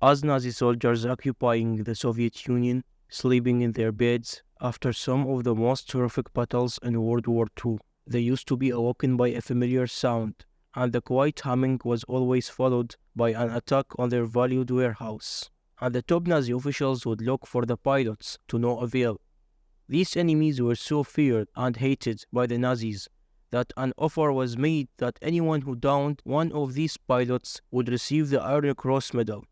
As Nazi soldiers occupying the Soviet Union, sleeping in their beds after some of the most horrific battles in World War II, they used to be awoken by a familiar sound, and the quiet humming was always followed by an attack on their valued warehouse. And the top Nazi officials would look for the pilots to no avail. These enemies were so feared and hated by the Nazis that an offer was made that anyone who downed one of these pilots would receive the Iron Cross medal.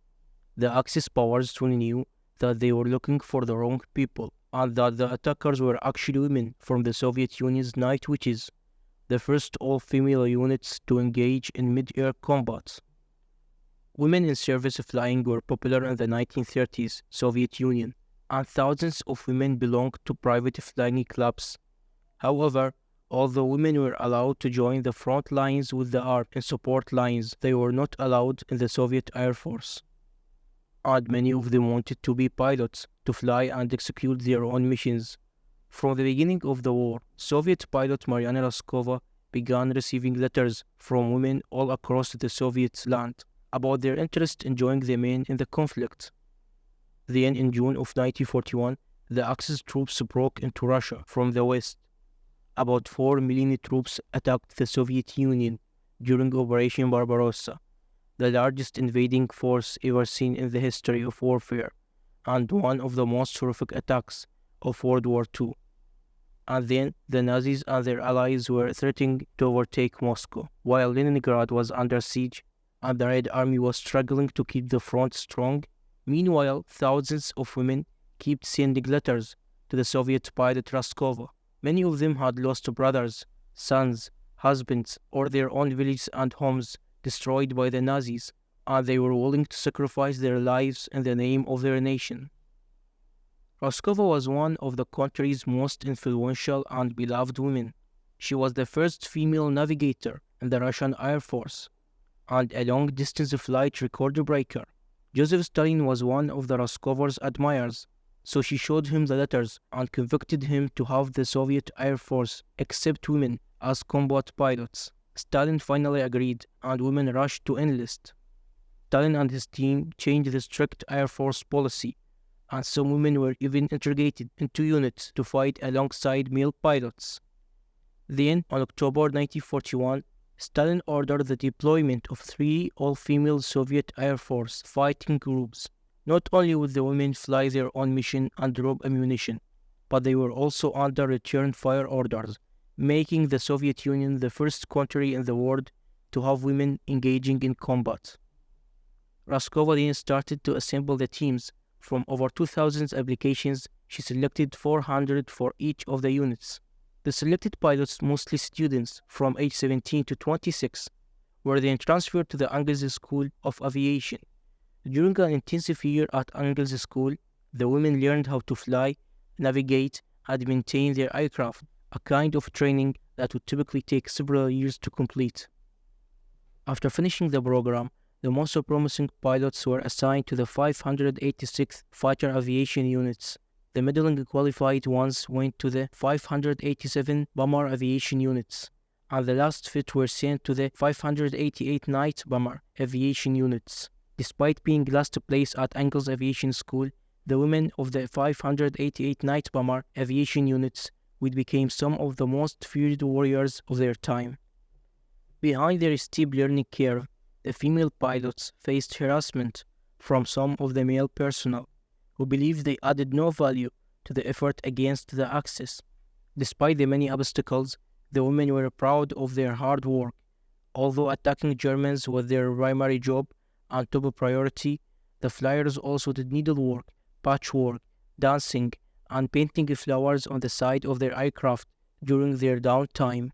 The Axis powers soon knew that they were looking for the wrong people, and that the attackers were actually women from the Soviet Union's Night Witches, the first all-female units to engage in mid-air combat. Women in service flying were popular in the 1930s Soviet Union, and thousands of women belonged to private flying clubs. However, although women were allowed to join the front lines with the army and support lines, they were not allowed in the Soviet Air Force. And many of them wanted to be pilots to fly and execute their own missions. From the beginning of the war, Soviet pilot Mariana Raskova began receiving letters from women all across the Soviet land about their interest in joining the men in the conflict. Then, in June of 1941, the Axis troops broke into Russia from the west. About 4 million troops attacked the Soviet Union during Operation Barbarossa, the largest invading force ever seen in the history of warfare, and one of the most horrific attacks of World War II. And then the Nazis and their allies were threatening to overtake Moscow, while Leningrad was under siege and the Red Army was struggling to keep the front strong. Meanwhile, thousands of women kept sending letters to the Soviet pilot Raskova. Many of them had lost brothers, sons, husbands, or their own villages and homes destroyed by the Nazis, and they were willing to sacrifice their lives in the name of their nation. Raskova was one of the country's most influential and beloved women. She was the first female navigator in the Russian Air Force, and a long-distance flight record breaker. Joseph Stalin was one of the Raskova's admirers, so she showed him the letters and convicted him to have the Soviet Air Force accept women as combat pilots. Stalin finally agreed, and women rushed to enlist. Stalin and his team changed the strict Air Force policy, and some women were even integrated into units to fight alongside male pilots. Then, on October 1941, Stalin ordered the deployment of 3 all-female Soviet Air Force fighting groups. Not only would the women fly their own mission and drop ammunition, but they were also under return fire orders, making the Soviet Union the first country in the world to have women engaging in combat. Raskova then started to assemble the teams. From over 2,000 applications, she selected 400 for each of the units. The selected pilots, mostly students from age 17 to 26, were then transferred to the Engels School of Aviation. During an intensive year at Engels School, the women learned how to fly, navigate, and maintain their aircraft, a kind of training that would typically take several years to complete. After finishing the program, the most promising pilots were assigned to the 586th Fighter Aviation Units. The middling qualified ones went to the 587 Bomber Aviation Units, and the last fit were sent to the 588 Night Bomber Aviation Units. Despite being last place at Engels Aviation School, the women of the 588 Night Bomber Aviation Units would become some of the most feared warriors of their time. Behind their steep learning curve, the female pilots faced harassment from some of the male personnel, who believed they added no value to the effort against the Axis. Despite the many obstacles, the women were proud of their hard work. Although attacking Germans was their primary job and top priority, the flyers also did needlework, patchwork, dancing, and painting flowers on the side of their aircraft during their downtime.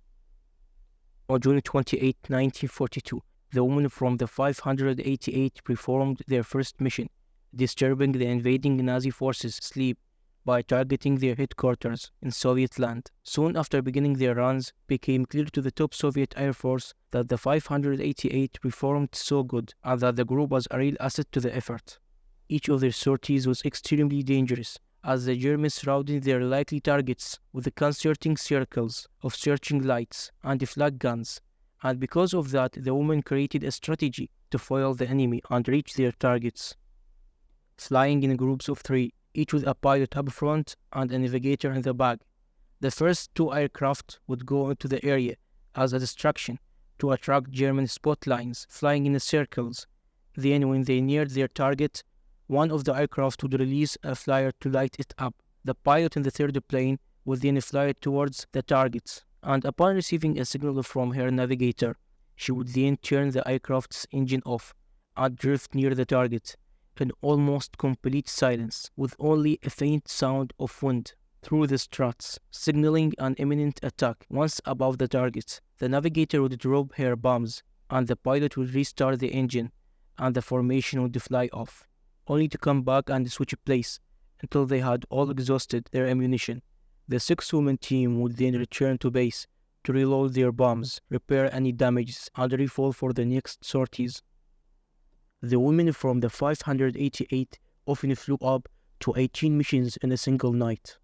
On June 28, 1942, the women from the 588 performed their first mission, disturbing the invading Nazi forces' sleep by targeting their headquarters in Soviet land. Soon after beginning their runs, it became clear to the top Soviet Air Force that the 588 performed so good and that the group was a real asset to the effort. Each of their sorties was extremely dangerous, as the Germans surrounded their likely targets with the concerting circles of searching lights and flak guns, and because of that, the women created a strategy to foil the enemy and reach their targets. flying in groups of 3, each with a pilot up front and a navigator in the back. The first 2 aircraft would go into the area as a distraction to attract German spot lines, flying in circles. Then, when they neared their target, one of the aircraft would release a flyer to light it up. The pilot in the third plane would then fly towards the targets, and upon receiving a signal from her navigator, she would then turn the aircraft's engine off and drift near the target in almost complete silence, with only a faint sound of wind through the struts, signaling an imminent attack. Once above the target, the navigator would drop her bombs, and the pilot would restart the engine, and the formation would fly off, only to come back and switch place until they had all exhausted their ammunition. The 6-woman team would then return to base to reload their bombs, repair any damages, and refuel for the next sorties. The women from the 588 often flew up to 18 missions in a single night,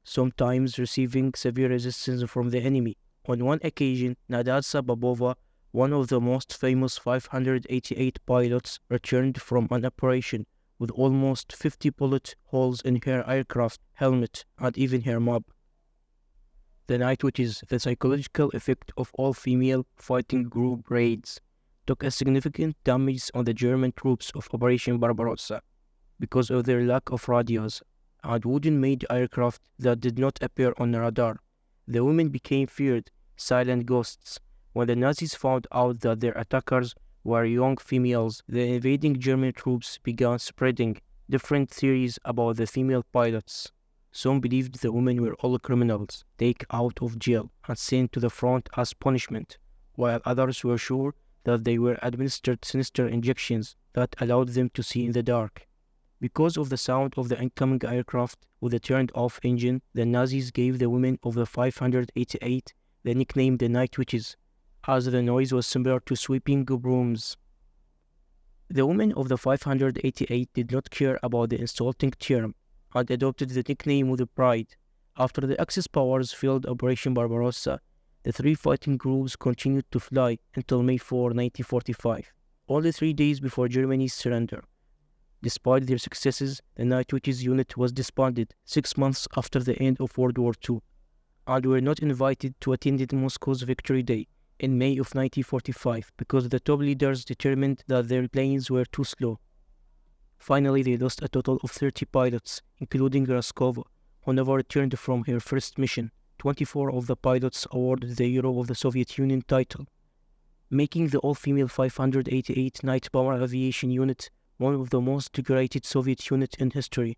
sometimes receiving severe resistance from the enemy. On one occasion, Nadasa Babova, one of the most famous 588 pilots, returned from an operation with almost 50 bullet holes in her aircraft helmet and even her mob. The Night Witches, the psychological effect of all-female fighting group raids, took a significant damage on the German troops of Operation Barbarossa because of their lack of radios and wooden-made aircraft that did not appear on the radar. The women became feared, silent ghosts. When the Nazis found out that their attackers were young females, the invading German troops began spreading different theories about the female pilots. Some believed the women were all criminals, taken out of jail and sent to the front as punishment, while others were sure that they were administered sinister injections that allowed them to see in the dark. Because of the sound of the incoming aircraft with a turned-off engine, the Nazis gave the women of the 588 the nickname the Night Witches, as the noise was similar to sweeping brooms. The women of the 588 did not care about the insulting term and adopted the nickname with pride. After the Axis powers failed Operation Barbarossa, the 3 fighting groups continued to fly until May 4, 1945, only 3 days before Germany's surrender. Despite their successes, the Night Witches unit was disbanded 6 months after the end of World War II, and were not invited to attend Moscow's Victory Day in May of 1945 because the top leaders determined that their planes were too slow. Finally, they lost a total of 30 pilots, including Raskova, who never returned from her first mission. 24 of the pilots awarded the Hero of the Soviet Union title, making the all-female 588 Night Bomber Aviation Unit one of the most decorated Soviet units in history.